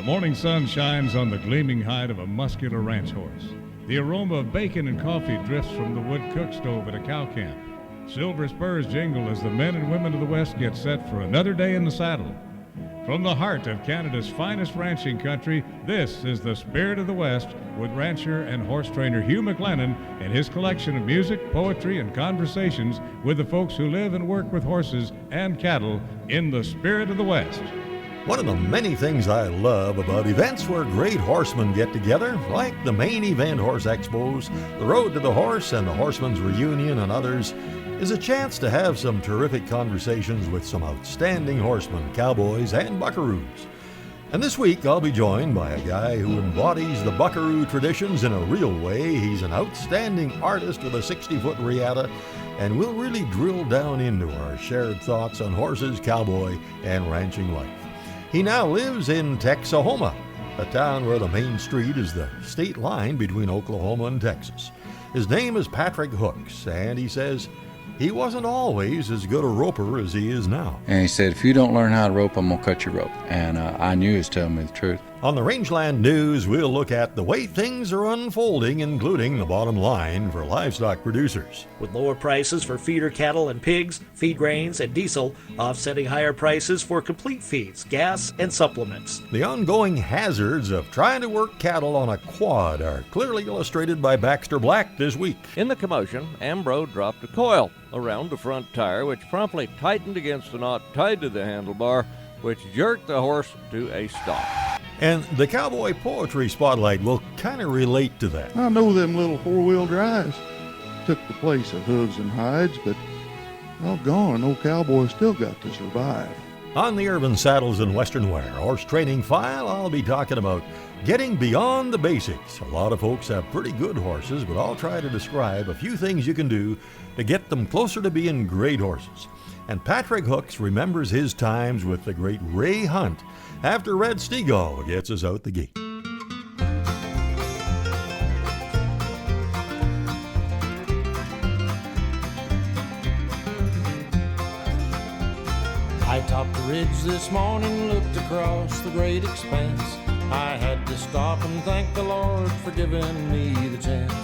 morning sun shines on the gleaming hide of a muscular ranch horse. The aroma of bacon and coffee drifts from the wood cook stove at a cow camp. Silver spurs jingle as the men and women of the West get set for another day in the saddle. From the heart of Canada's finest ranching country, this is the Spirit of the West with rancher and horse trainer Hugh McLennan and his collection of music, poetry, and conversations with the folks who live and work with horses and cattle in the Spirit of the West. One of the many things I love about events where great horsemen get together, like the main event horse expos, the Road to the Horse and the Horseman's Reunion and others, is a chance to have some terrific conversations with some outstanding horsemen, cowboys, and buckaroos. And this week I'll be joined by a guy who embodies the buckaroo traditions in a real way. He's an outstanding artist with a 60-foot riata, and we'll really drill down into our shared thoughts on horses, cowboy, and ranching life. He now lives in Texahoma, a town where the main street is the state line between Oklahoma and Texas. His name is Patrick Hooks, and he says he wasn't always as good a roper as he is now. And he said, if you don't learn how to rope, I'm going to cut your rope. And I knew he was telling me the truth. On the Rangeland News, we'll look at the way things are unfolding, including the bottom line for livestock producers. With lower prices for feeder cattle and pigs, feed grains, and diesel, offsetting higher prices for complete feeds, gas, and supplements. The ongoing hazards of trying to work cattle on a quad are clearly illustrated by Baxter Black this week. In the commotion, Ambro dropped a coil around the front tire, which promptly tightened against the knot tied to the handlebar, which jerked the horse to a stop. And the Cowboy Poetry Spotlight will kind of relate to that. I know them little four-wheel drives took the place of hooves and hides, but doggone, old cowboy still got to survive. On the Urban Saddles and Western Wear Horse Training File, I'll be talking about getting beyond the basics. A lot of folks have pretty good horses, but I'll try to describe a few things you can do to get them closer to being great horses. And Patrick Hooks remembers his times with the great Ray Hunt after Red Steagle gets us out the gate. I topped the ridge this morning, looked across the great expanse. I had to stop and thank the Lord for giving me the chance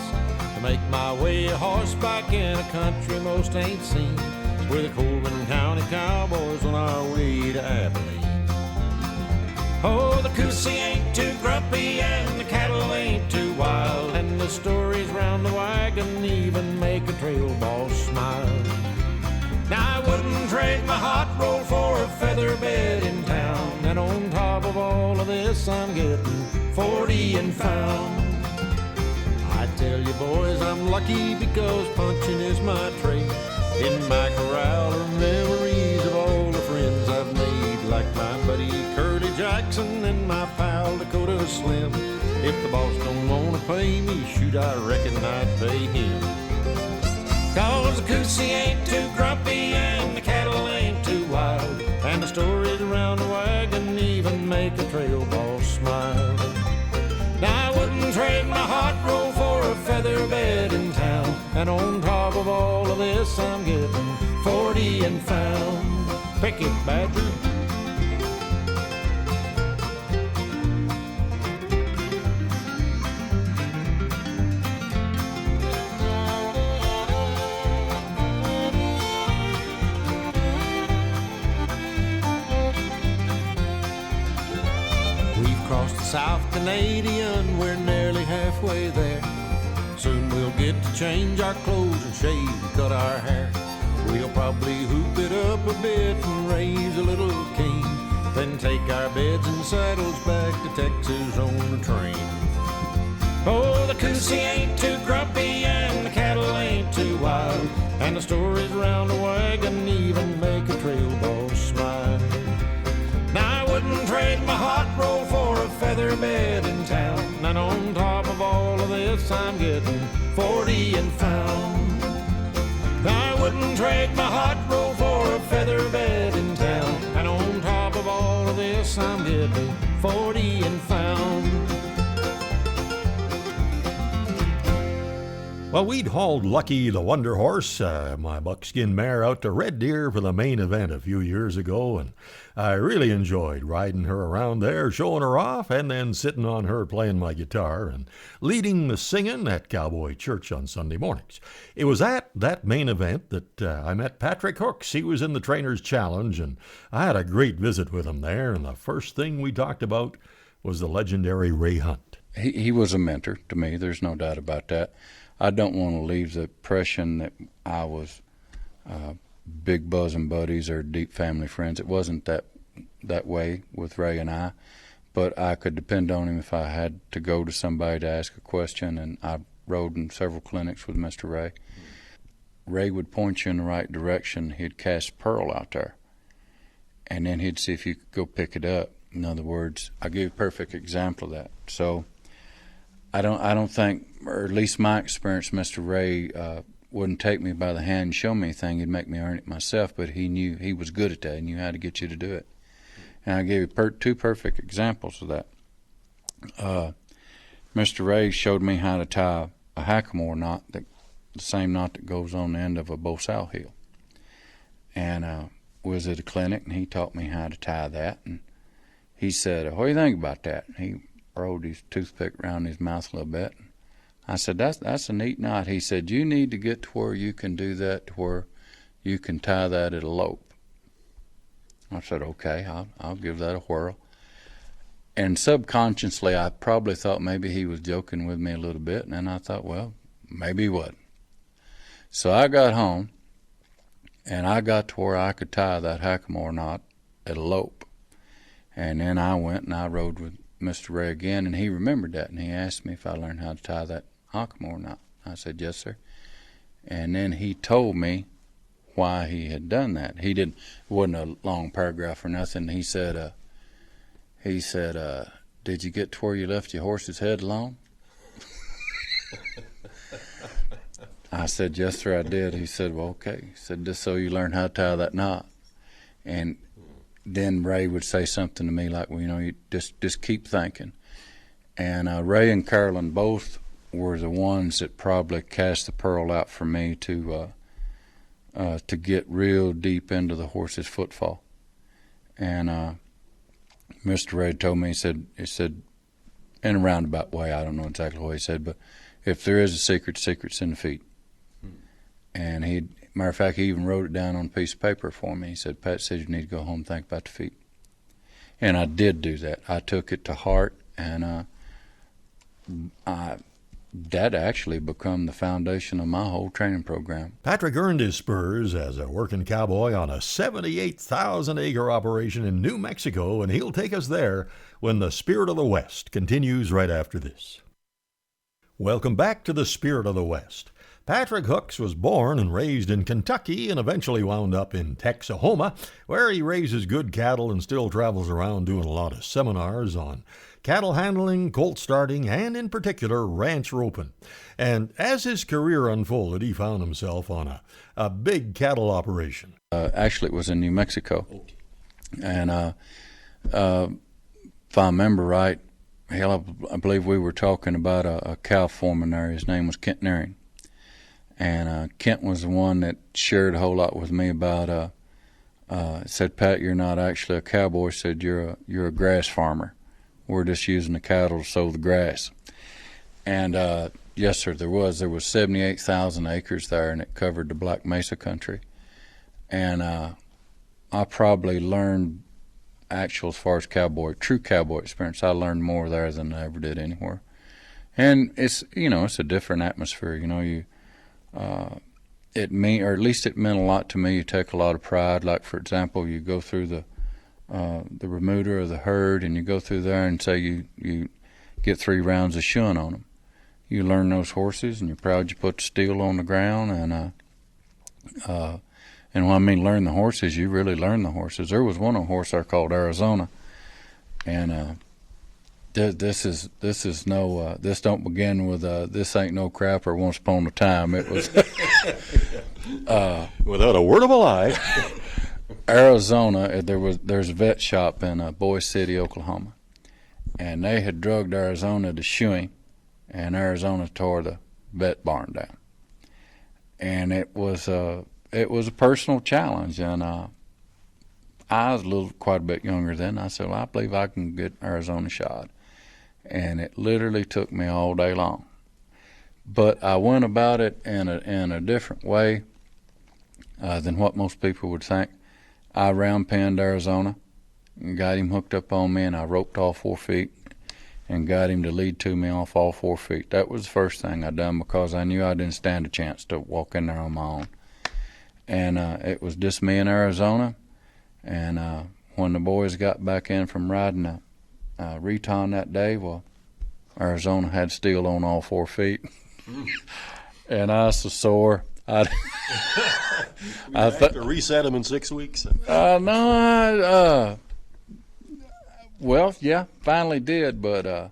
to make my way a horseback in a country most ain't seen. We're the Coleman County Cowboys on our way to Abilene. Oh, the Coosie ain't too grumpy and the cattle ain't too wild, and the stories round the wagon even make a trail boss smile. Now I wouldn't trade my hot roll for a feather bed in town, and on top of all of this I'm getting 40 and found. I tell you boys, I'm lucky because punching is my trade. In my corral are memories of all the friends I've made, like my buddy Curly Jackson and my pal Dakota Slim. If the boss don't wanna pay me, shoot, I reckon I'd pay him. Cause the Coosie ain't too grumpy and the cattle ain't too wild, and the stories around the wagon even make a trail boss smile. Now I wouldn't trade my hot roll for a feather bed in town, and on top of all of this I'm getting 40 and found. Pick it, Badger. Across the South Canadian, we're nearly halfway there. Soon we'll get to change our clothes and shave and cut our hair. We'll probably hoop it up a bit and raise a little cane, then take our beds and saddles back to Texas on the train. Oh, the Coosie ain't too grumpy and the cattle ain't too wild, and the stories around the wagon even make a trail boss smile. Now I wouldn't trade my hot roll for a feather bed in town, and on top of all of this I'm getting 40 and found. Now I wouldn't trade my hot roll for a feather bed in town, and on top of all of this I'm getting 40 and found. Well, we'd hauled Lucky the Wonder Horse, my buckskin mare, out to Red Deer for the main event a few years ago, and I really enjoyed riding her around there, showing her off, and then sitting on her playing my guitar and leading the singing at Cowboy Church on Sunday mornings. It was at that main event that I met Patrick Hooks. He was in the Trainer's Challenge, and I had a great visit with him there, and the first thing we talked about was the legendary Ray Hunt. He was a mentor to me, there's no doubt about that. I don't want to leave the impression that I was big bosom buddies or deep family friends. It wasn't that way with Ray and I, but I could depend on him if I had to go to somebody to ask a question, and I rode in several clinics with Mr. Ray. Ray would point you in the right direction. He'd cast pearl out there, and then he'd see if you could go pick it up. In other words, I'll give you a perfect example of that. So I don't think, or at least my experience, Mr. Ray wouldn't take me by the hand and show me anything. He'd make me earn it myself, but he knew he was good at that. He knew how to get you to do it. And I gave you two perfect examples of that. Mr. Ray showed me how to tie a hackamore knot, the same knot that goes on the end of a bow sow heel. And was at a clinic, and he taught me how to tie that. And he said, "What do you think about that?" And he rolled his toothpick around his mouth a little bit. I said, that's a neat knot. He said, "You need to get to where you can do that, to where you can tie that at a lope." I said, "Okay, I'll give that a whirl." And subconsciously, I probably thought maybe he was joking with me a little bit, and then I thought, well, maybe he wasn't. So I got home, and I got to where I could tie that hackamore knot at a lope. And then I went and I rode with Mr. Ray again, and he remembered that, and he asked me if I learned how to tie that hackamore knot. I said, "Yes, sir." And then he told me why he had done that. It wasn't a long paragraph or nothing. He said, "Did you get to where you left your horse's head alone?" I said, "Yes, sir, I did." He said, "Well, okay." He said, "Just so you learn how to tie that knot." And then Ray would say something to me like, "Well, you just keep thinking." And Ray and Carolyn both were the ones that probably cast the pearl out for me to get real deep into the horse's footfall. And Mr. Ray told me, he said, in a roundabout way, I don't know exactly what he said, but if there is a secret, the secret's in the feet. And matter of fact, he even wrote it down on a piece of paper for me. He said, "Pat said you need to go home and think about the feet." And I did do that. I took it to heart, and that actually become the foundation of my whole training program. Patrick earned his spurs as a working cowboy on a 78,000-acre operation in New Mexico, and he'll take us there when the Spirit of the West continues right after this. Welcome back to the Spirit of the West. Patrick Hooks was born and raised in Kentucky and eventually wound up in Texahoma, where he raises good cattle and still travels around doing a lot of seminars on cattle handling, colt starting, and in particular ranch roping. And as his career unfolded, he found himself on a big cattle operation. Actually, it was in New Mexico. And if I remember right, I believe we were talking about a cow foreman there. His name was Kent Nearing. And Kent was the one that shared a whole lot with me about, said, "Pat, you're not actually a cowboy." Said, you're a grass farmer. We're just using the cattle to sow the grass." And yes, sir, there was 78,000 acres there, and it covered the Black Mesa country. And I probably learned as far as true cowboy experience, I learned more there than I ever did anywhere. And it's a different atmosphere. It meant a lot to me. You take a lot of pride. Like, for example, you go through the remuda of the herd, and you go through there and say you get 3 rounds of shoeing on them. You learn those horses, and you're proud you put the steel on the ground. And when I mean learn the horses, you really learn the horses. There was one horse there called Arizona, and this don't begin with "this ain't no crap" or "once upon a time." It was Without a word of a lie. Arizona. There's a vet shop in Boise City, Oklahoma, and they had drugged Arizona to shoeing, and Arizona tore the vet barn down. and it was a personal challenge, and I was quite a bit younger then. I said, well, I believe I can get Arizona shod, and it literally took me all day long. But I went about it in a different way than what most people would think. I round penned Arizona, and got him hooked up on me, and I roped all 4 feet and got him to lead to me off all 4 feet. That was the first thing I done, because I knew I didn't stand a chance to walk in there on my own. And it was just me in Arizona. And when the boys got back in from riding a reton that day, well, Arizona had steel on all 4 feet. And I was so sore. I have to reset them in 6 weeks. Well, yeah, finally did, but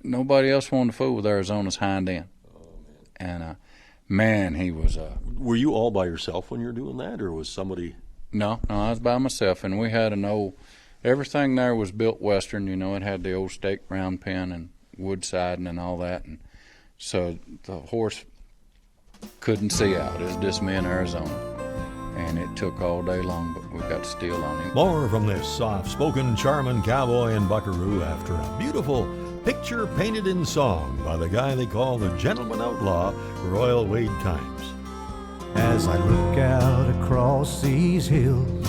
nobody else wanted to fool with Arizona's hind end. And man, he was. Were you all by yourself when you were doing that, or was somebody? No, I was by myself, and we had an old. Everything there was built Western. You know, it had the old stake round pen and wood siding and all that, and so the horse couldn't see out. It was just me in Arizona, and it took all day long, but we got steel on him. More from this soft-spoken, charming cowboy and buckaroo after a beautiful picture painted in song by the guy they call the Gentleman Outlaw, Royal Wade Times. As I look out across these hills,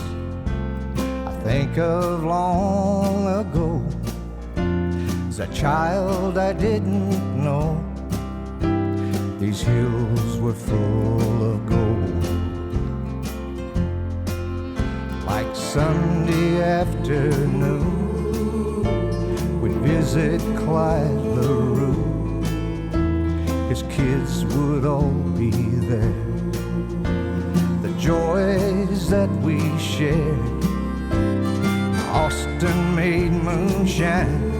I think of long ago. As a child I didn't know these hills were full of gold. Like Sunday afternoon, we'd visit Clyde LaRue. His kids would all be there. The joys that we shared, Austin made moonshine.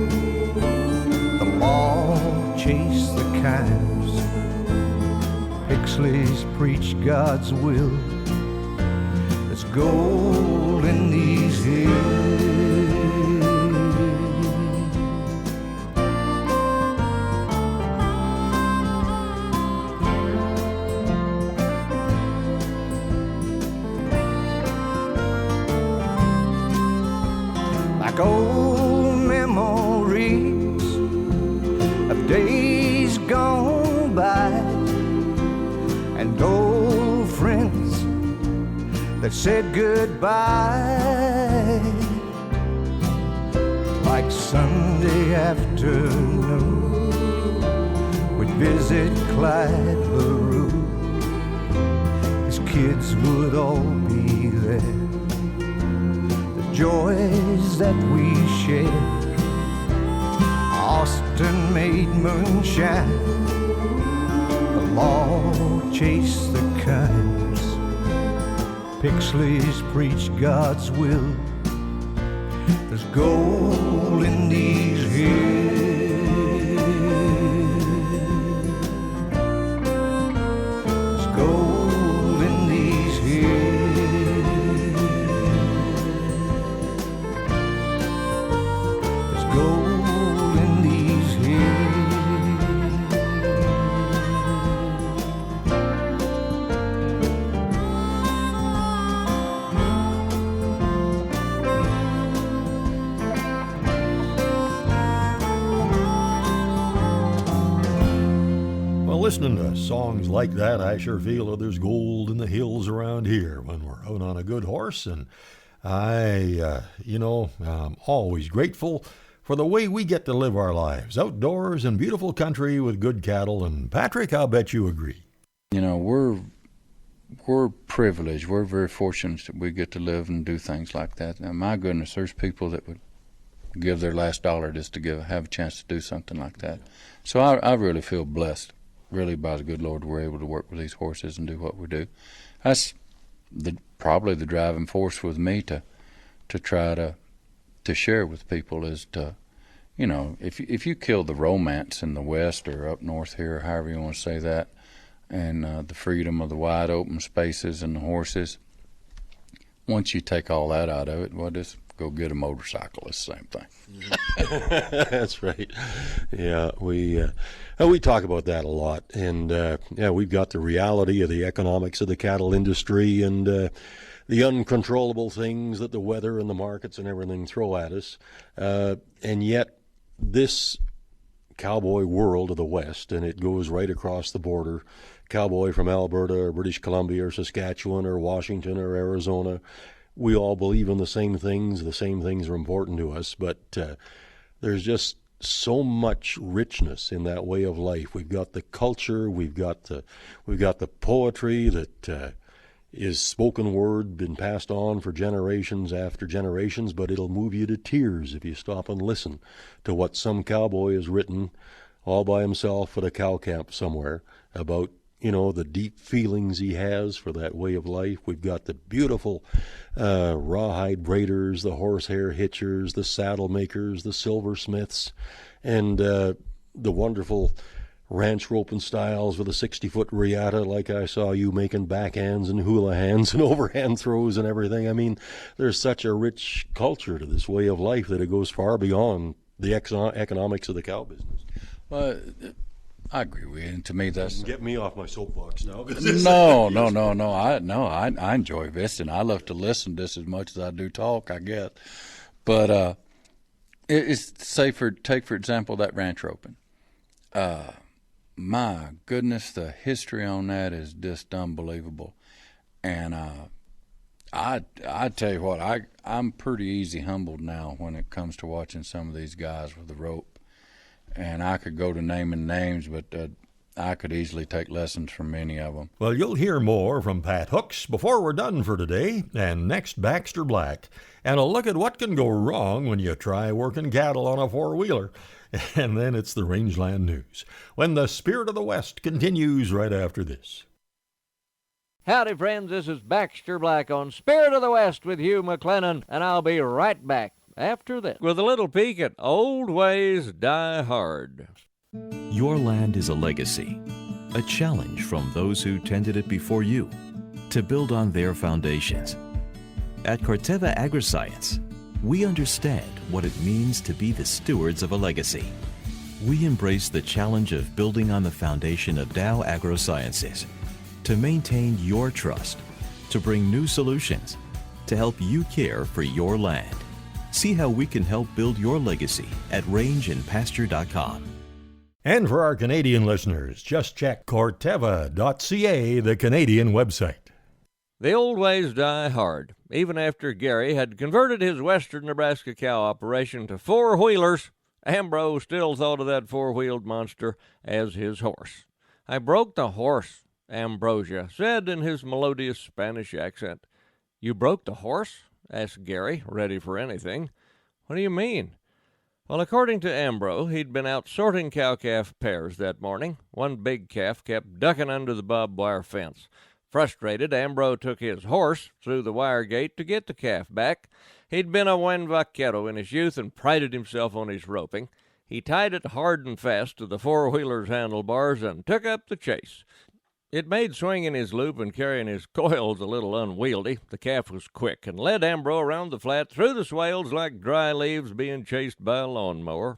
The law chased the kinds. Pixley's preach God's will. There's gold in these hills. Like old memories of days gone by, and old friends that said goodbye. Like Sunday afternoon, we'd visit Clyde LaRue. His kids would all be there. The joys that we shared, Austin made moonshine. The law chased the kinds. Pixley's preach God's will. There's gold in these hills. There's gold in these hills. There's gold in these hills. Listening to songs like that, I sure feel that there's gold in the hills around here when we're out on a good horse. And I'm always grateful for the way we get to live our lives outdoors in beautiful country with good cattle. And Patrick, I'll bet you agree. You know, we're privileged. We're very fortunate that we get to live and do things like that. Now, my goodness, there's people that would give their last dollar just to have a chance to do something like that. So I really feel blessed. Really, by the good Lord, we're able to work with these horses and do what we do. That's probably the driving force with me to try to share with people is to, you know, if you kill the romance in the West or up north here, or however you want to say that, and the freedom of the wide open spaces and the horses, once you take all that out of it, well, just go get a motorcycle. It's the same thing. That's right. Yeah, we talk about that a lot, and we've got the reality of the economics of the cattle industry and the uncontrollable things that the weather and the markets and everything throw at us, and yet this cowboy world of the West, and it goes right across the border. Cowboy from Alberta or British Columbia or Saskatchewan or Washington or Arizona, we all believe in the same things. The same things are important to us, but there's just so much richness in that way of life. We've got the culture, we've got the poetry that is spoken word, been passed on for generations after generations, but it'll move you to tears if you stop and listen to what some cowboy has written all by himself at a cow camp somewhere about, the deep feelings he has for that way of life. We've got the beautiful rawhide braiders, the horsehair hitchers, the saddle makers, the silversmiths, and the wonderful ranch roping styles with a 60-foot riata like I saw you making backhands and hula hands and overhand throws and everything. I mean, there's such a rich culture to this way of life that it goes far beyond the economics of the cow business. Well, I agree with you, and to me that's... Get me off my soapbox now. No. I enjoy visiting. I love to listen just as much as I do talk, I guess. But take for example that ranch roping. My goodness, the history on that is just unbelievable. And I tell you what, I'm pretty easy humbled now when it comes to watching some of these guys with the rope. And I could go to naming names, but I could easily take lessons from many of them. Well, you'll hear more from Pat Hooks before we're done for today, and next Baxter Black. And a look at what can go wrong when you try working cattle on a four-wheeler. And then it's the Rangeland News, when the Spirit of the West continues right after this. Howdy, friends. This is Baxter Black on Spirit of the West with Hugh McLennan, and I'll be right back after this with a little peek at Old Ways Die Hard. Your land is a legacy, a challenge from those who tended it before you to build on their foundations. At Corteva Agriscience, we understand what it means to be the stewards of a legacy. We embrace the challenge of building on the foundation of Dow AgroSciences to maintain your trust, to bring new solutions, to help you care for your land. See how we can help build your legacy at rangeandpasture.com. And for our Canadian listeners, just check corteva.ca, the Canadian website. The old ways die hard. Even after Gary had converted his western Nebraska cow operation to four-wheelers, Ambrose still thought of that four-wheeled monster as his horse. I broke the horse, Ambrosia said in his melodious Spanish accent. You broke the horse? Asked Gary, ready for anything. What do you mean? Well, according to Ambrose, he'd been out sorting cow-calf pairs that morning. One big calf kept ducking under the barbed wire fence. Frustrated, Ambrose took his horse through the wire gate to get the calf back. He'd been a buen vaquero in his youth and prided himself on his roping. He tied it hard and fast to the four-wheeler's handlebars and took up the chase. It made swinging his loop and carrying his coils a little unwieldy. The calf was quick and led Ambrose around the flat through the swales like dry leaves being chased by a lawnmower.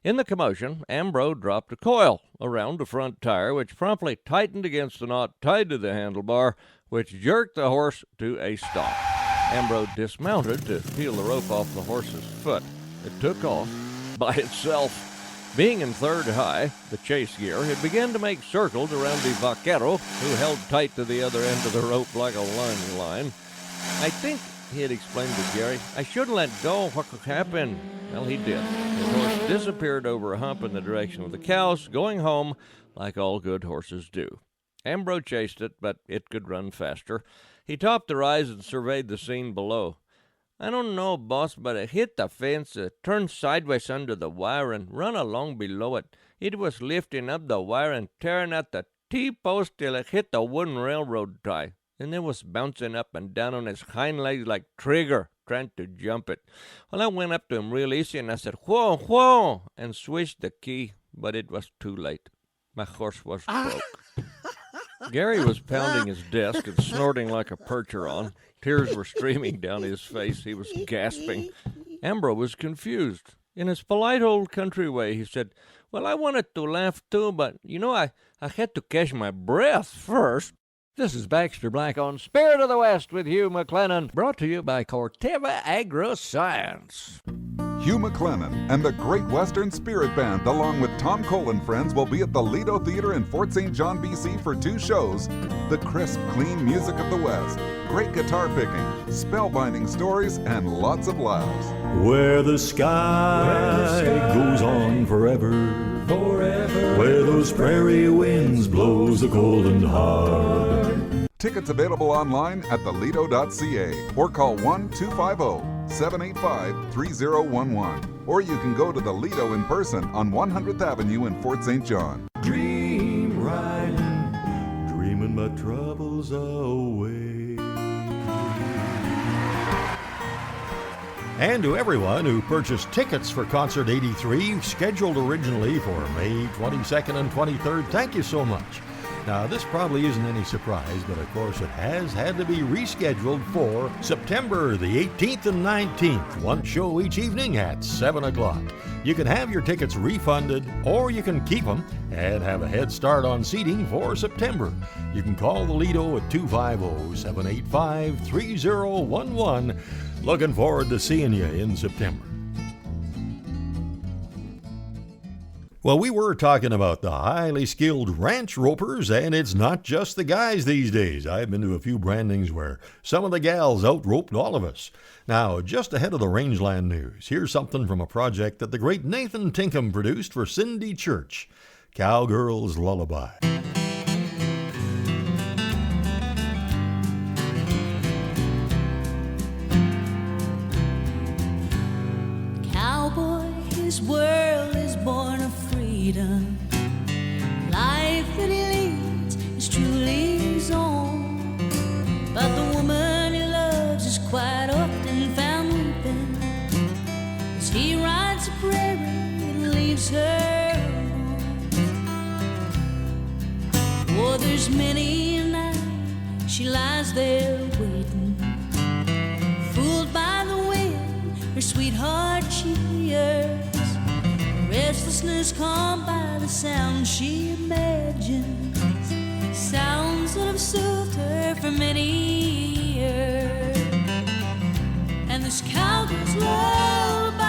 In the commotion, Ambrose dropped a coil around the front tire, which promptly tightened against the knot tied to the handlebar, which jerked the horse to a stop. Ambrose dismounted to peel the rope off the horse's foot. It took off by itself. Being in third high, the chase gear had begun to make circles around the vaquero, who held tight to the other end of the rope like a line line. I think, he had explained to Gary, I shouldn't let go. What could happen? Well, he did. His horse disappeared over a hump in the direction of the cows, going home like all good horses do. Ambrose chased it, but it could run faster. He topped the rise and surveyed the scene below. I don't know, boss, but it hit the fence, turned sideways under the wire, and run along below it. It was lifting up the wire and tearing at the T-post till it hit the wooden railroad tie. And it was bouncing up and down on his hind legs like Trigger, trying to jump it. Well, I went up to him real easy, and I said, whoa, whoa, and swished the key, but it was too late. My horse was broke. Gary was pounding his desk and snorting like a percheron. Tears were streaming down his face. He was gasping. Ambro was confused. In his polite old country way, he said, "Well, I wanted to laugh too, but, I had to catch my breath first." This is Baxter Black on Spirit of the West with Hugh McLennan, brought to you by Corteva Agri-Science. Hugh McLennan and the Great Western Spirit Band, along with Tom Cole and friends, will be at the Lido Theater in Fort St. John, BC for 2 shows. The crisp, clean music of the West, great guitar picking, spellbinding stories, and lots of laughs. Where the sky goes on forever, where those prairie winds blows the cold and hard. Tickets available online at thelido.ca or call 1-250-785-3011. Or you can go to the Lido in person on 100th Avenue in Fort St. John. Dream riding, dreaming my troubles away. And to everyone who purchased tickets for Concert 83, scheduled originally for May 22nd and 23rd, thank you so much. Now, this probably isn't any surprise, but of course it has had to be rescheduled for September the 18th and 19th, one show each evening at 7 o'clock. You can have your tickets refunded, or you can keep them and have a head start on seating for September. You can call the Lido at 250-785-3011. Looking forward to seeing you in September. Well, we were talking about the highly skilled ranch ropers, and it's not just the guys these days. I've been to a few brandings where some of the gals out-roped all of us. Now, just ahead of the rangeland news, here's something from a project that the great Nathan Tinkham produced for Cindy Church, Cowgirl's Lullaby. Cowboy, his world is born of freedom. Life that he leads is truly his own. But the woman he loves is quite often found weeping as he rides the prairie and leaves her alone. Oh, there's many a night she lies there waiting, fooled by the wind her sweetheart she hears. Restlessness calmed by the sound she imagines, sounds that have soothed her for many years. And this cowgirl's lullaby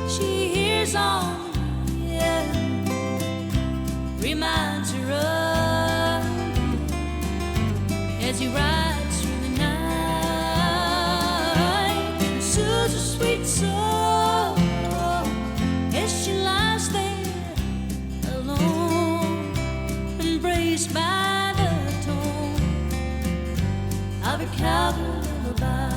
she hears on the air reminds her of as he rides through the night and soothes her sweet soul. She lies there alone, embraced by the tone of a cowgirl lullaby.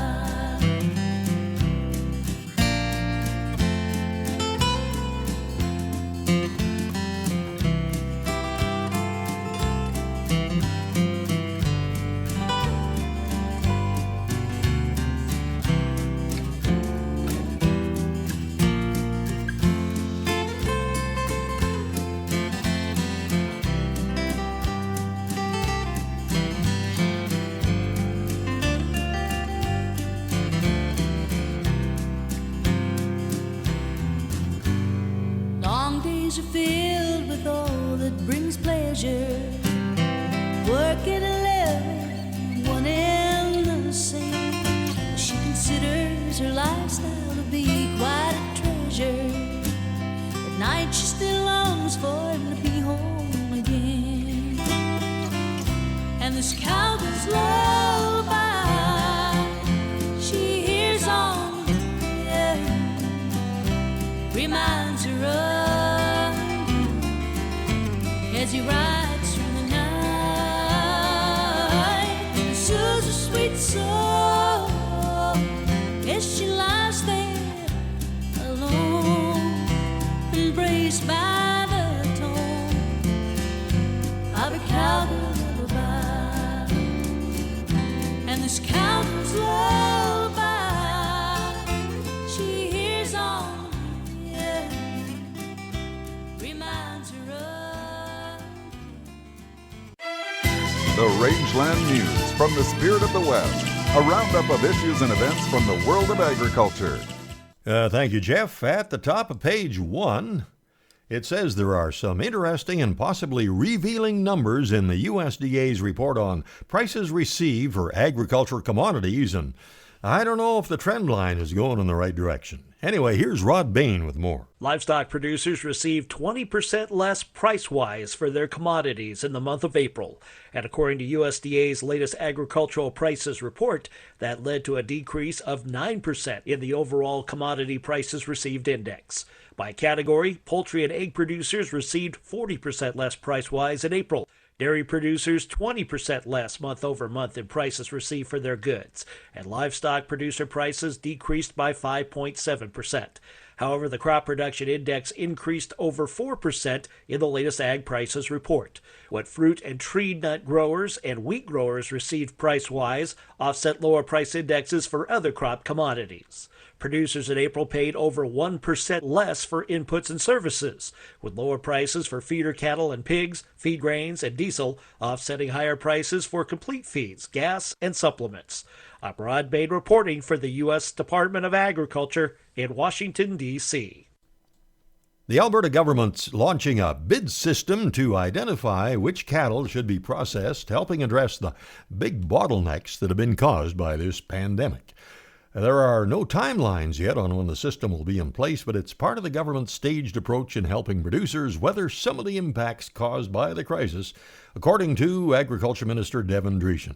Are filled with all that brings pleasure. Work at 11, one and the same. She considers her lifestyle to be quite a treasure. At night she still longs for him to be home again. And this cowgirl's lullaby she hears on the air reminds her of as he rides through the night and soothes her sweet soul as she lies there alone, embraced by the tone of a cowgirl lullaby. And this cowgirl's lullaby she hears on the air reminds her of The Rangeland News from the Spirit of the West. A roundup of issues and events from the world of agriculture. Thank you, Jeff. At the top of page 1, it says there are some interesting and possibly revealing numbers in the USDA's report on prices received for agricultural commodities, and I don't know if the trend line is going in the right direction. Anyway, here's Rod Bain with more. Livestock producers received 20% less price-wise for their commodities in the month of April. And according to USDA's latest agricultural prices report, that led to a decrease of 9% in the overall commodity prices received index. By category, poultry and egg producers received 40% less price-wise in April. Dairy producers 20% less month-over-month in prices received for their goods, and livestock producer prices decreased by 5.7%. However, the crop production index increased over 4% in the latest ag prices report. What fruit and tree nut growers and wheat growers received price-wise offset lower price indexes for other crop commodities. Producers in April paid over 1% less for inputs and services, with lower prices for feeder cattle and pigs, feed grains, and diesel offsetting higher prices for complete feeds, gas, and supplements. I'm Rod Bain reporting for the U.S. Department of Agriculture in Washington, D.C. The Alberta government's launching a bid system to identify which cattle should be processed, helping address the big bottlenecks that have been caused by this pandemic. There are no timelines yet on when the system will be in place, but it's part of the government's staged approach in helping producers weather some of the impacts caused by the crisis, according to Agriculture Minister Devin Dreeshen.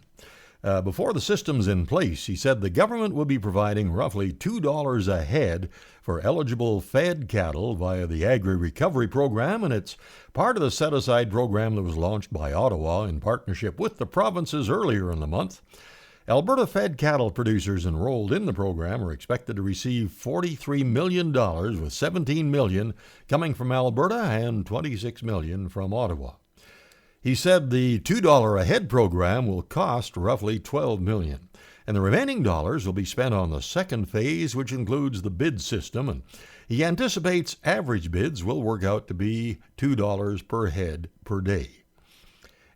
Before the system's in place, he said the government will be providing roughly $2 a head for eligible fed cattle via the Agri-Recovery Program, and it's part of the set-aside program that was launched by Ottawa in partnership with the provinces earlier in the month. Alberta fed cattle producers enrolled in the program are expected to receive $43 million, with $17 million coming from Alberta and $26 million from Ottawa. He said the $2 a head program will cost roughly $12 million, and the remaining dollars will be spent on the second phase, which includes the bid system, and he anticipates average bids will work out to be $2 per head per day.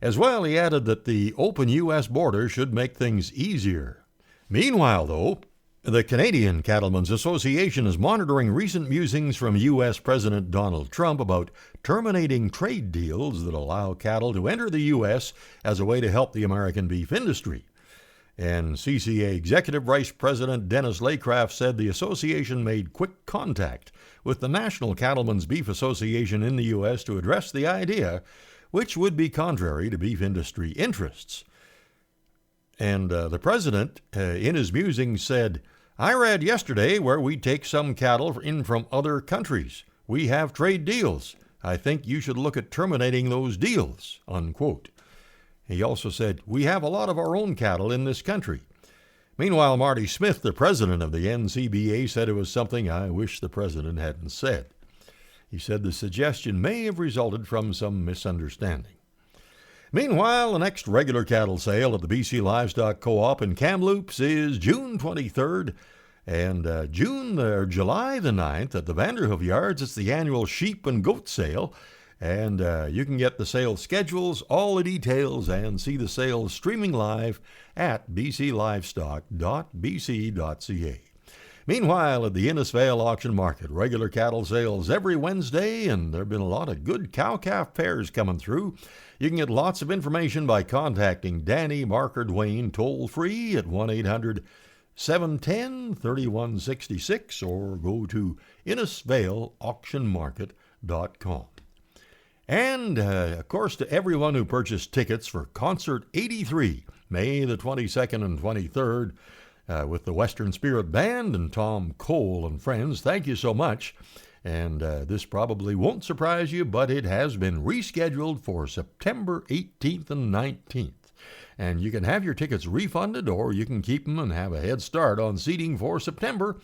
As well, he added that the open U.S. border should make things easier. Meanwhile, though, the Canadian Cattlemen's Association is monitoring recent musings from U.S. President Donald Trump about terminating trade deals that allow cattle to enter the U.S. as a way to help the American beef industry. And CCA Executive Vice President Dennis Laycraft said the association made quick contact with the National Cattlemen's Beef Association in the U.S. to address the idea, which would be contrary to beef industry interests. And the president, in his musings, said, "I read yesterday where we take some cattle in from other countries. We have trade deals. I think you should look at terminating those deals," unquote. He also said, "We have a lot of our own cattle in this country." Meanwhile, Marty Smith, the president of the NCBA, said it was something I wish the president hadn't said. He said the suggestion may have resulted from some misunderstanding. Meanwhile, the next regular cattle sale at the BC Livestock Co-op in Kamloops is June 23rd, and July the 9th at the Vanderhoof Yards. It's the annual sheep and goat sale, and you can get the sale schedules, all the details, and see the sales streaming live at bclivestock.bc.ca. Meanwhile, at the Innisfail Auction Market, regular cattle sales every Wednesday, and there have been a lot of good cow-calf pairs coming through. You can get lots of information by contacting Danny, Mark, or Dwayne toll-free at 1-800-710-3166 or go to InnisfailAuctionMarket.com. And, of course, to everyone who purchased tickets for Concert 83, May the 22nd and 23rd, with the Western Spirit Band and Tom Cole and friends, thank you so much. And this probably won't surprise you, but it has been rescheduled for September 18th and 19th. And you can have your tickets refunded, or you can keep them and have a head start on seating for September.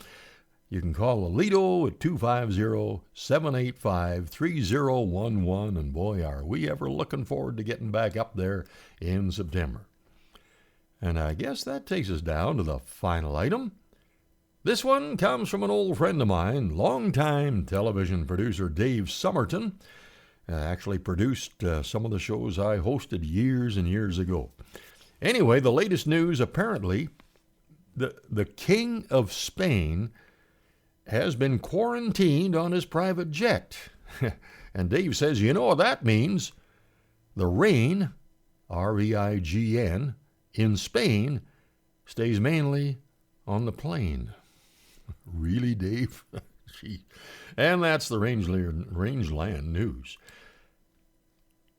You can call Alito at 250-785-3011, and boy, are we ever looking forward to getting back up there in September. And I guess that takes us down to the final item. This one comes from an old friend of mine, longtime television producer Dave Somerton. Actually produced some of the shows I hosted years and years ago. Anyway, the latest news, apparently, the King of Spain has been quarantined on his private jet. And Dave says, you know what that means? The rain, R-E-I-G-N, in Spain stays mainly on the plain. Really, Dave? Gee. And that's the Rangeland News.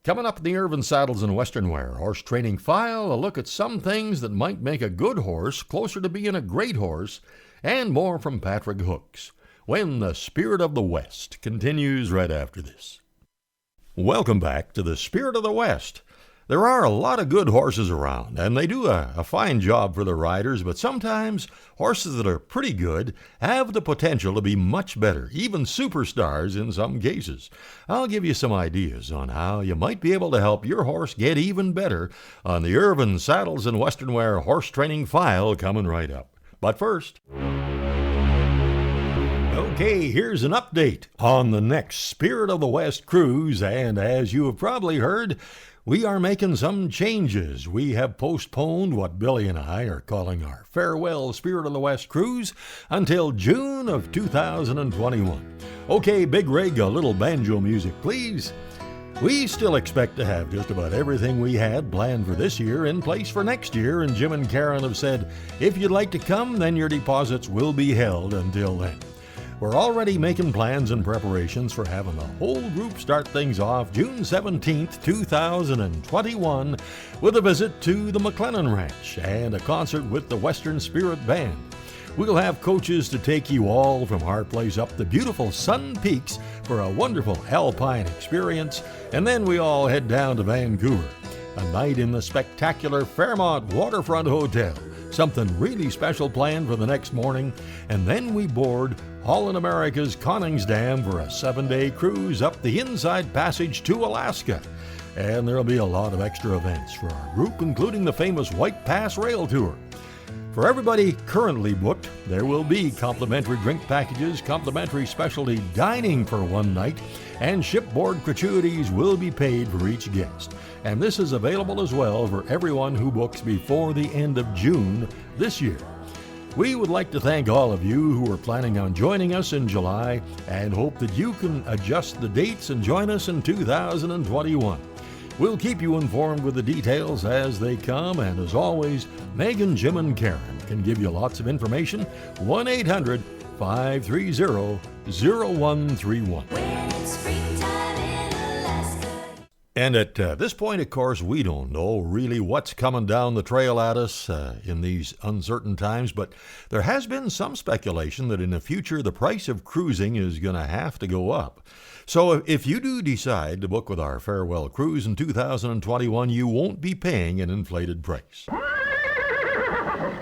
Coming up in the Irvin Saddles and Western Wear Horse Training File, a look at some things that might make a good horse closer to being a great horse, and more from Patrick Hooks, when the Spirit of the West continues right after this. Welcome back to the Spirit of the West. There are a lot of good horses around, and they do a fine job for the riders, but sometimes horses that are pretty good have the potential to be much better, even superstars in some cases. I'll give you some ideas on how you might be able to help your horse get even better on the Irvin Saddles and Western Wear Horse Training File coming right up. But first, okay, here's an update on the next Spirit of the West cruise, and as you have probably heard, we are making some changes. We have postponed what Billy and I are calling our Farewell Spirit of the West cruise until June of 2021. Okay, Big Rig, a little banjo music, please. We still expect to have just about everything we had planned for this year in place for next year, and Jim and Karen have said, if you'd like to come, then your deposits will be held until then. We're already making plans and preparations for having the whole group start things off June 17th, 2021 with a visit to the McLennan Ranch and a concert with the Western Spirit Band. We'll have coaches to take you all from our place up the beautiful Sun Peaks for a wonderful alpine experience, and then we all head down to Vancouver. A night in the spectacular Fairmont Waterfront Hotel. Something really special planned for the next morning, and then we board Holland America's Conningsdam for a 7-day cruise up the Inside Passage to Alaska. And there'll be a lot of extra events for our group, including the famous White Pass Rail Tour. For everybody currently booked, there will be complimentary drink packages, complimentary specialty dining for one night, and shipboard gratuities will be paid for each guest. And this is available as well for everyone who books before the end of June this year. We would like to thank all of you who are planning on joining us in July and hope that you can adjust the dates and join us in 2021. We'll keep you informed with the details as they come, and as always, Megan, Jim, and Karen can give you lots of information. 1-800-530-0131. And at this point, of course, we don't know really what's coming down the trail at us in these uncertain times, but there has been some speculation that in the future the price of cruising is going to have to go up. So if you do decide to book with our farewell cruise in 2021, you won't be paying an inflated price.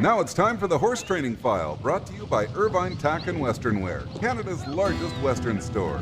Now it's time for the Horse Training File, brought to you by Irvine Tack and Western Wear, Canada's largest Western store.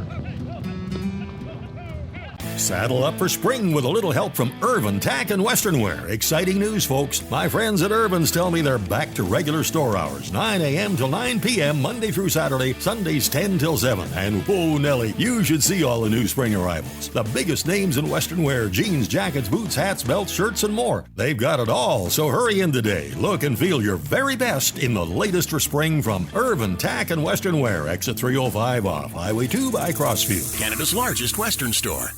Saddle up for spring with a little help from Irvin Tack and Western Wear. Exciting news, folks. My friends at Irvin's tell me they're back to regular store hours, 9 a.m. till 9 p.m. Monday through Saturday, Sundays 10 till 7. And whoa, Nelly, you should see all the new spring arrivals. The biggest names in Western wear: jeans, jackets, boots, hats, belts, shirts, and more. They've got it all, so hurry in today. Look and feel your very best in the latest for spring from Irvin Tack and Western Wear, exit 305 off Highway 2 by Crossfield. Canada's largest Western store.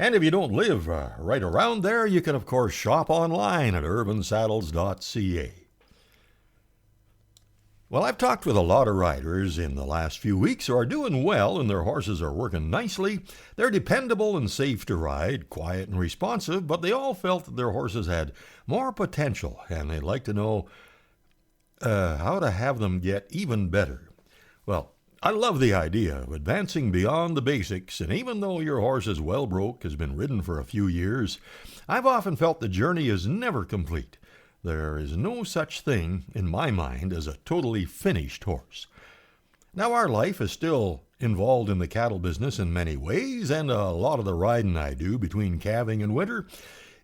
And if you don't live right around there, you can, of course, shop online at urbansaddles.ca. Well, I've talked with a lot of riders in the last few weeks who are doing well and their horses are working nicely. They're dependable and safe to ride, quiet and responsive, but they all felt that their horses had more potential, and they'd like to know how to have them get even better. Well, I love the idea of advancing beyond the basics, and even though your horse is well broke, has been ridden for a few years, I've often felt the journey is never complete. There is no such thing, in my mind, as a totally finished horse. Now, our life is still involved in the cattle business in many ways, and a lot of the riding I do between calving and winter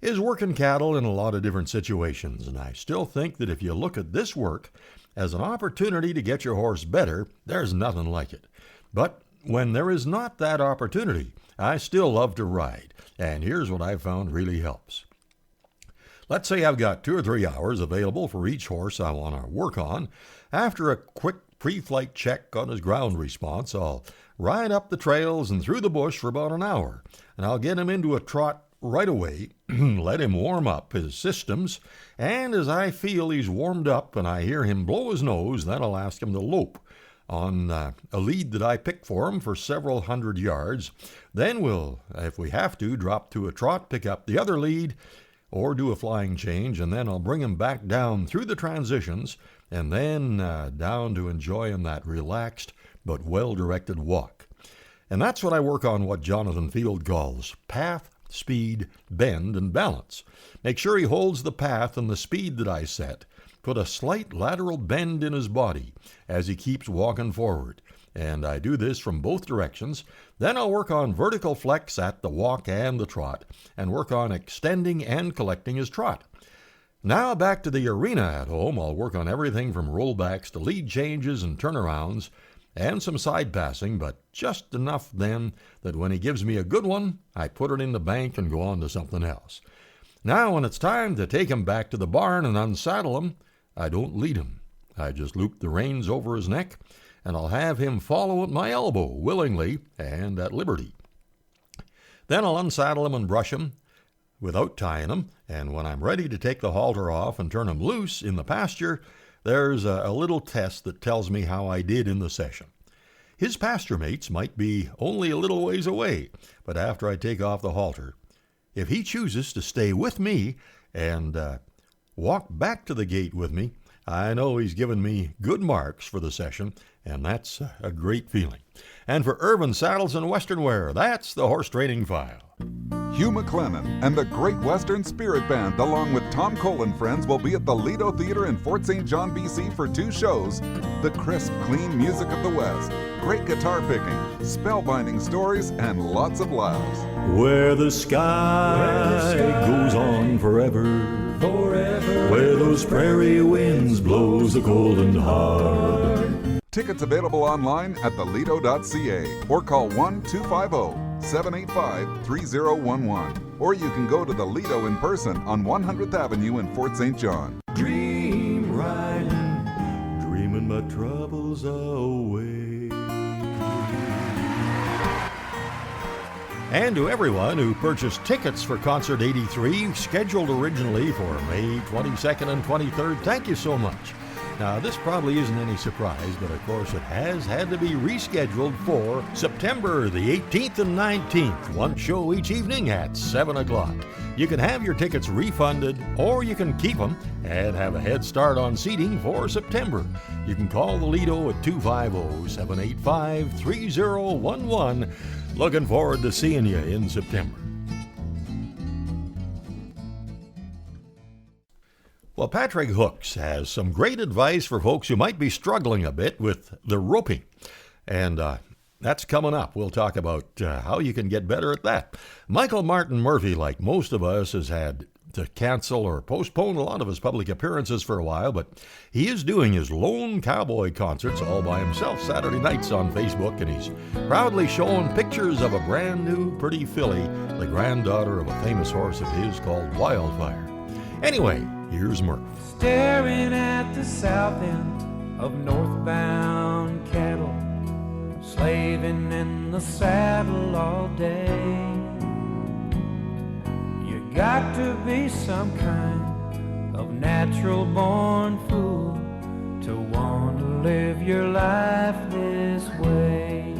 is working cattle in a lot of different situations, and I still think that if you look at this work as an opportunity to get your horse better, there's nothing like it. But when there is not that opportunity, I still love to ride. And here's what I've found really helps. Let's say I've got 2 or 3 hours available for each horse I want to work on. After a quick pre-flight check on his ground response, I'll ride up the trails and through the bush for about an hour, and I'll get him into a trot right away, let him warm up his systems, and as I feel he's warmed up and I hear him blow his nose, then I'll ask him to lope on a lead that I pick for him for several hundred yards. Then we'll, if we have to, drop to a trot, pick up the other lead, or do a flying change, and then I'll bring him back down through the transitions, and then down to enjoy him that relaxed but well-directed walk. And that's what I work on, what Jonathan Field calls path, speed, bend, and balance. Make sure he holds the path and the speed that I set. Put a slight lateral bend in his body as he keeps walking forward. And I do this from both directions. Then I'll work on vertical flex at the walk and the trot, and work on extending and collecting his trot. Now back to the arena at home, I'll work on everything from rollbacks to lead changes and turnarounds, and some side passing, but just enough then that when he gives me a good one, I put it in the bank and go on to something else. Now when it's time to take him back to the barn and unsaddle him, I don't lead him. I just loop the reins over his neck, and I'll have him follow at my elbow, willingly and at liberty. Then I'll unsaddle him and brush him without tying him, and when I'm ready to take the halter off and turn him loose in the pasture, there's a little test that tells me how I did in the session. His pasture mates might be only a little ways away, but after I take off the halter, if he chooses to stay with me and walk back to the gate with me, I know he's given me good marks for the session, and that's a great feeling. And for Irvin Saddles and Western Wear, that's the Horse Training File. Hugh McLennan and the Great Western Spirit Band, along with Tom Cole and friends, will be at the Lido Theater in Fort St. John, BC for 2 shows. The crisp, clean music of the West, great guitar picking, spellbinding stories, and lots of laughs. Where the sky goes on forever, where those prairie winds blows the cold and hard. Tickets available online at thelido.ca or call 1-250-785-3011. Or you can go to the Lido in person on 100th Avenue in Fort St. John. Dream riding, dreaming my troubles away. And to everyone who purchased tickets for Concert 83, scheduled originally for May 22nd and 23rd, thank you so much. Now, this probably isn't any surprise, but of course it has had to be rescheduled for September the 18th and 19th, one show each evening at 7 o'clock. You can have your tickets refunded, or you can keep them and have a head start on seating for September. You can call the Lido at 250-785-3011. Looking forward to seeing you in September. Well, Patrick Hooks has some great advice for folks who might be struggling a bit with the roping. And that's coming up. We'll talk about how you can get better at that. Michael Martin Murphy, like most of us, has had to cancel or postpone a lot of his public appearances for a while, but he is doing his lone cowboy concerts all by himself Saturday nights on Facebook, and he's proudly showing pictures of a brand new pretty filly, the granddaughter of a famous horse of his called Wildfire. Anyway, here's Murph. Staring at the south end of northbound cattle, slaving in the saddle all day. You got to be some kind of natural born fool to want to live your life this way.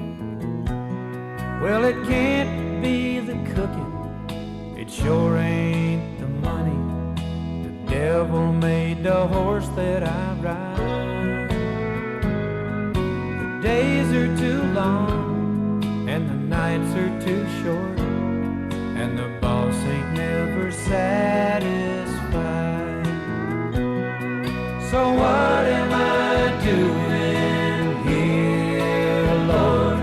Well, it can't be the cooking, it sure ain't the money. Devil made the horse that I ride. The days are too long and the nights are too short, and the boss ain't never satisfied. So what am I doing here, Lord?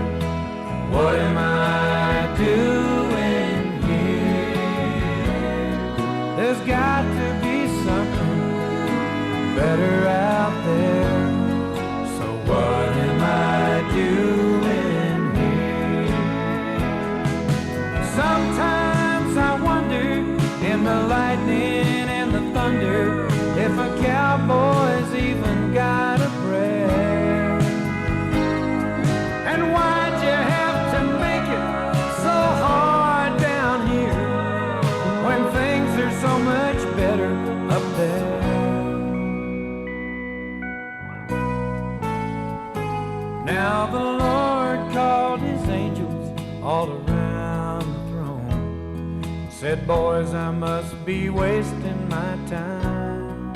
What am I doing here? There's got to be better out there. So what am I doing here? Now the Lord called his angels all around the throne, said, boys, I must be wasting my time,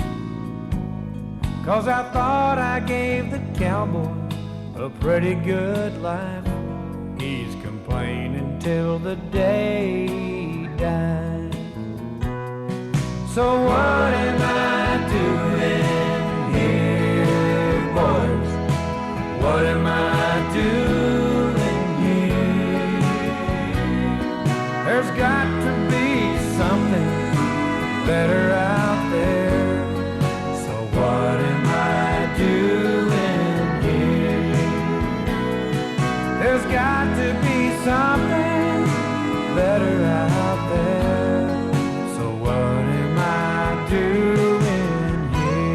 'cause I thought I gave the cowboy a pretty good life. He's complaining till the day he dies. So what am I doing here, boys? What am I doing here? There's got to be something better out there. So what am I doing here? There's got to be something better out there. So what am I doing here?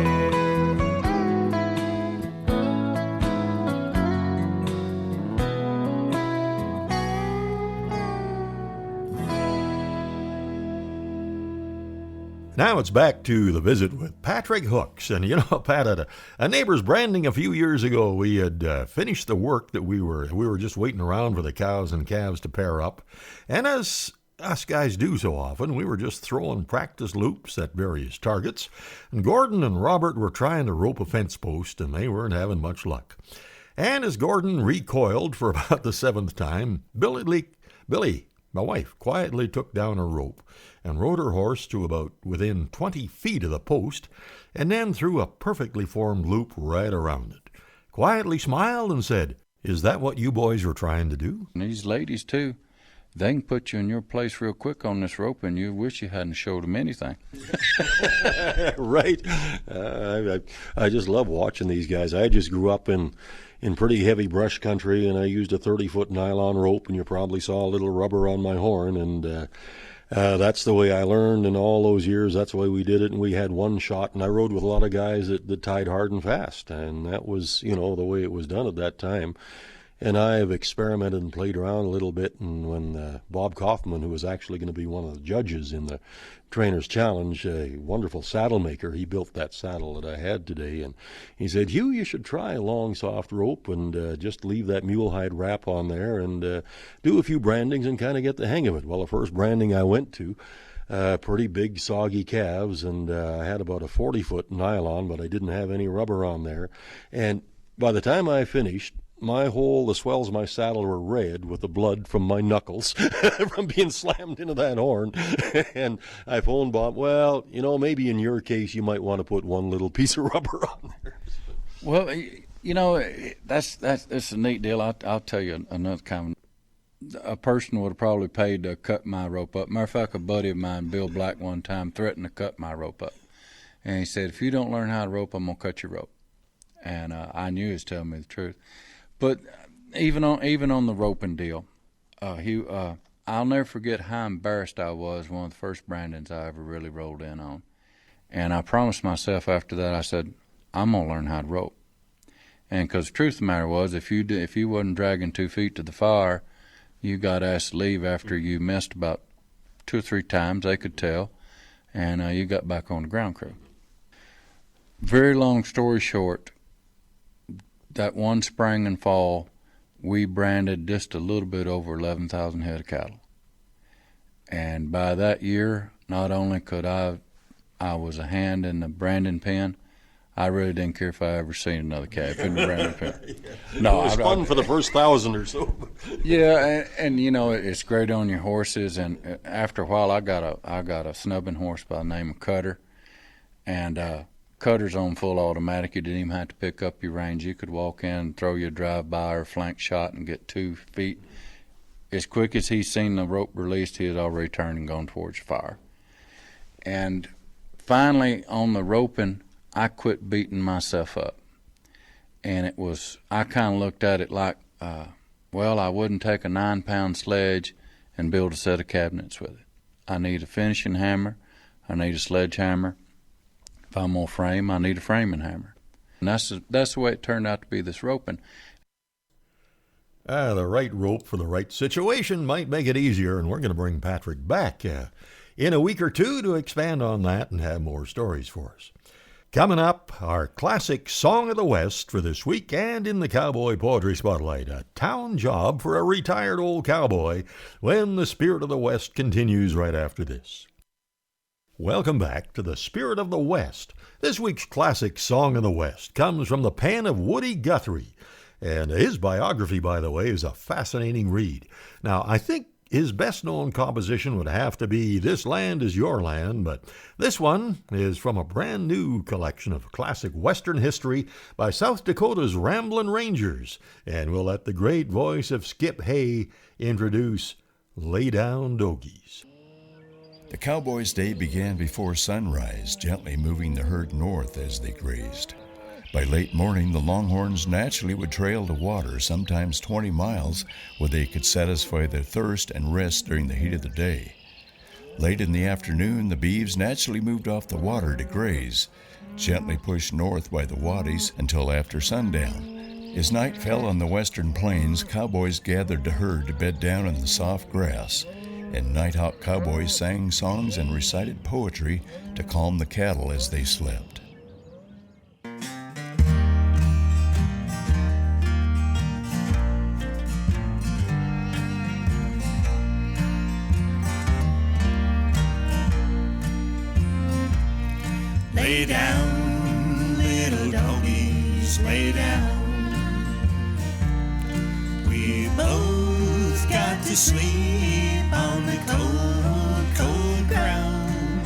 Now it's back to the visit with Patrick Hooks. And you know, Pat, at a neighbor's branding a few years ago, we had finished the work that we were just waiting around for the cows and calves to pair up. And as us guys do so often, we were just throwing practice loops at various targets. And Gordon and Robert were trying to rope a fence post, and they weren't having much luck. And as Gordon recoiled for about the seventh time, Billy, my wife, quietly took down her rope and rode her horse to about within 20 feet of the post, and then threw a perfectly formed loop right around it. Quietly smiled and said, "Is that what you boys were trying to do?" And these ladies, too, they can put you in your place real quick on this rope, and you wish you hadn't showed them anything. Right. I just love watching these guys. I just grew up in pretty heavy brush country, and I used a 30-foot nylon rope, and you probably saw a little rubber on my horn, and that's the way I learned in all those years. That's the way we did it, and we had one shot, and I rode with a lot of guys that tied hard and fast, and that was, the way it was done at that time. And I have experimented and played around a little bit, and when Bob Kaufman, who was actually going to be one of the judges in the Trainer's Challenge, a wonderful saddle maker, he built that saddle that I had today, and he said, "Hugh, you should try a long, soft rope and just leave that mule hide wrap on there and do a few brandings and kind of get the hang of it." Well, the first branding I went to, pretty big, soggy calves, and I had about a 40-foot nylon, but I didn't have any rubber on there. And by the time I finished, the swells of my saddle were red with the blood from my knuckles from being slammed into that horn. And I phoned Bob, "Well, maybe in your case you might want to put one little piece of rubber on there." Well, that's a neat deal. I'll tell you another comment. A person would have probably paid to cut my rope up. Matter of fact, a buddy of mine, Bill Black, one time threatened to cut my rope up. And he said, "If you don't learn how to rope, I'm going to cut your rope." And I knew he was telling me the truth. But even on the roping deal, Hugh, I'll never forget how embarrassed I was. One of the first brandings I ever really rolled in on, and I promised myself after that, I said, "I'm gonna learn how to rope." And because the truth of the matter was, if you wasn't dragging 2 feet to the fire, you got asked to leave after you missed about 2 or 3 times. They could tell, and you got back on the ground crew. Very long story short, that one spring and fall, we branded just a little bit over 11,000 head of cattle. And by that year, not only could I was a hand in the branding pen, I really didn't care if I ever seen another calf in the branding pen. No, it was fun for the first 1,000 or so. Yeah, and it's great on your horses. And after a while, I got a snubbing horse by the name of Cutter, and Cutter's on full automatic. You didn't even have to pick up your reins. You could walk in, throw your drive-by or flank shot and get 2 feet. As quick as he's seen the rope released, he had already turned and gone towards the fire. And finally, on the roping, I quit beating myself up. And I kind of looked at it like, I wouldn't take a 9-pound sledge and build a set of cabinets with it. I need a finishing hammer. I need a sledgehammer. If I'm going to frame, I need a framing hammer. And that's the way it turned out to be, this roping. The right rope for the right situation might make it easier, and we're going to bring Patrick back in a week or two to expand on that and have more stories for us. Coming up, our classic Song of the West for this week, and in the Cowboy Poetry Spotlight, a town job for a retired old cowboy, when the Spirit of the West continues right after this. Welcome back to the Spirit of the West. This week's classic Song of the West comes from the pen of Woody Guthrie, and his biography, by the way, is a fascinating read. Now, I think his best-known composition would have to be This Land Is Your Land, but this one is from a brand-new collection of classic Western history by South Dakota's Ramblin' Rangers, and we'll let the great voice of Skip Hay introduce Lay Down Dogies. The cowboys' day began before sunrise, gently moving the herd north as they grazed. By late morning, the longhorns naturally would trail to water, sometimes 20 miles, where they could satisfy their thirst and rest during the heat of the day. Late in the afternoon, the beeves naturally moved off the water to graze, gently pushed north by the waddies until after sundown. As night fell on the western plains, cowboys gathered the herd to bed down in the soft grass, and night-hawk cowboys sang songs and recited poetry to calm the cattle as they slept. Lay down, little doggies, lay down. We both got to sleep on the cold, cold ground.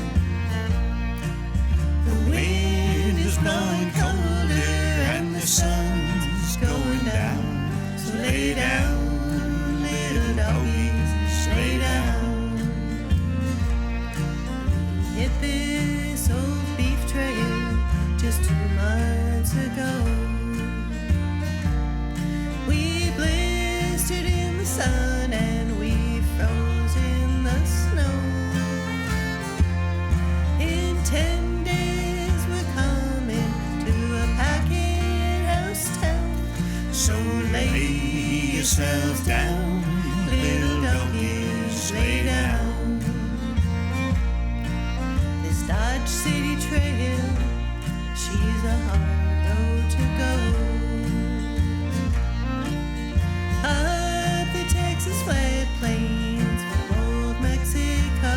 The wind is blowing colder and the sun's going down. So lay down, little doggies, lay down. Hit this old beef trail just 2 months ago. We blistered in the sun and we froze in the snow. In 10 days we're coming to a packing house town. So lay yourselves down, little doggies, lay down. This Dodge City trail, she's a hard road to go. Up the Texas flat plains from old Mexico.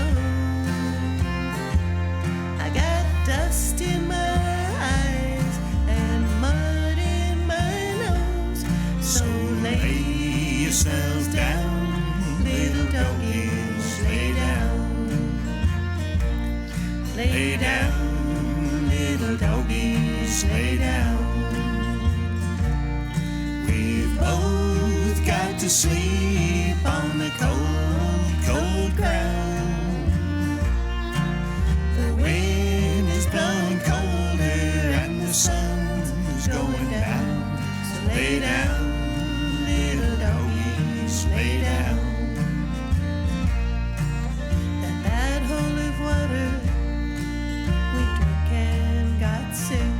I got dust in my eyes and mud in my nose. So lay yourselves down, little doggies, lay down. Lay down, little doggies, lay down. We've both got to sleep on the cold, cold ground. The wind is blowing colder and the sun's going down. So lay down, little doggies, lay down. That hole of water we drank and got sick.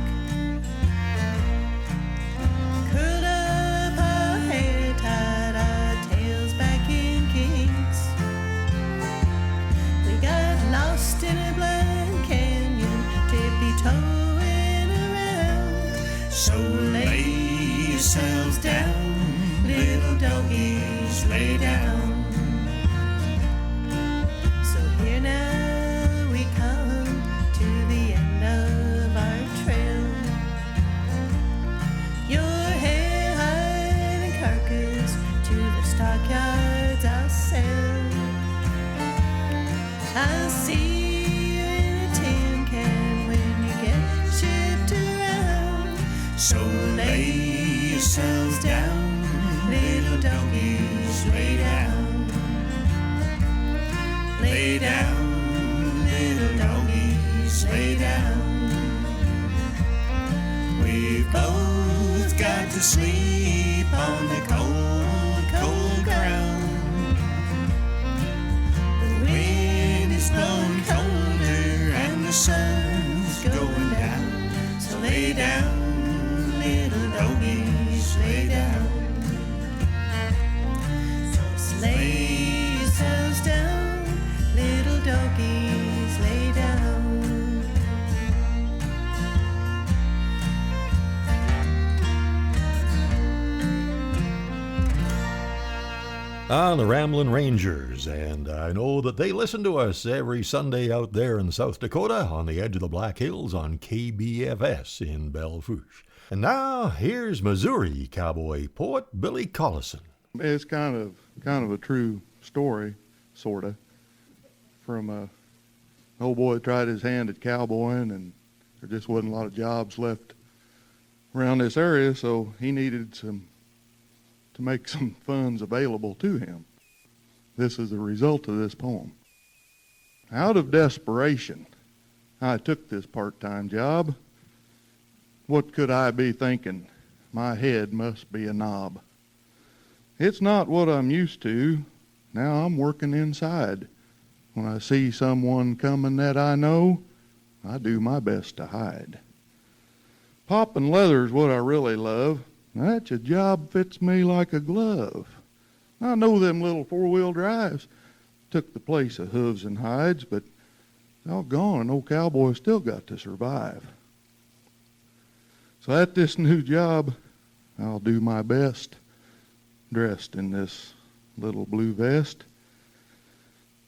Curled up our hair, tied our tails back in kinks. We got lost in a blind canyon, tippy-toeing around. So lay yourselves down, little doggies, lay down. So here now we come to the end of our trail. Your hair, hide, and carcass to the stockyards I'll sell. I'll see you in a tin can when you get shipped around. So lay yourselves down, little doggies, lay down. Lay down, little doggies, lay down. We've both got to sleep on the cold, cold ground. The wind is blowing colder and the sun's going down. So lay down, little doggies, lay down. So lay yourselves down, little doggies, lay down. The Ramblin' Rangers, and I know that they listen to us every Sunday out there in South Dakota on the edge of the Black Hills on KBFS in Belle Fourche. And now, here's Missouri cowboy poet Billy Collison. It's kind of a true story, sort of, from an old boy that tried his hand at cowboying, and there just wasn't a lot of jobs left around this area, so he needed to make some funds available to him. This is the result of this poem. Out of desperation, I took this part-time job. What could I be thinking? My head must be a knob. It's not what I'm used to. Now I'm working inside. When I see someone coming that I know, I do my best to hide. Popping leather's what I really love. That's a job fits me like a glove. I know them little four-wheel drives took the place of hooves and hides, but doggone, an old cowboy still got to survive. So at this new job, I'll do my best, dressed in this little blue vest.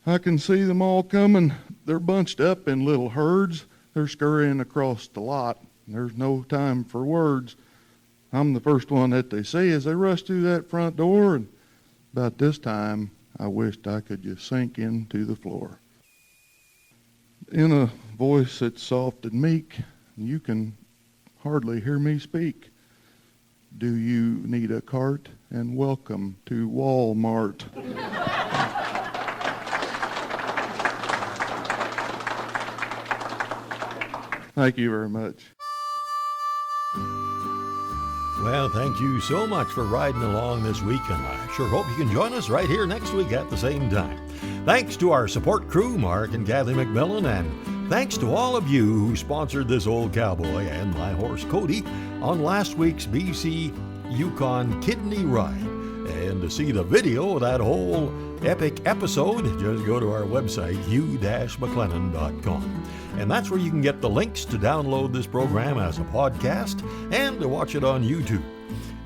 I can see them all coming. They're bunched up in little herds. They're scurrying across the lot. There's no time for words. I'm the first one that they see as they rush through that front door, and about this time, I wished I could just sink into the floor. In a voice that's soft and meek, you can hardly hear me speak. Do you need a cart? And welcome to Walmart. Thank you very much. Well, thank you so much for riding along this week, and I sure hope you can join us right here next week at the same time. Thanks to our support crew, Mark and Kathy McMillan, and thanks to all of you who sponsored this old cowboy and my horse Cody on last week's BC Yukon Kidney Ride. And to see the video of that whole epic episode, just go to our website, hugh-mclennan.com. And that's where you can get the links to download this program as a podcast and to watch it on YouTube.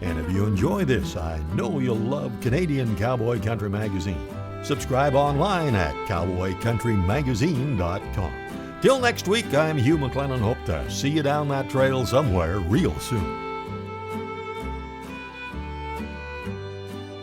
And if you enjoy this, I know you'll love Canadian Cowboy Country Magazine. Subscribe online at cowboycountrymagazine.com. Till next week, I'm Hugh McLennan. Hope to see you down that trail somewhere real soon.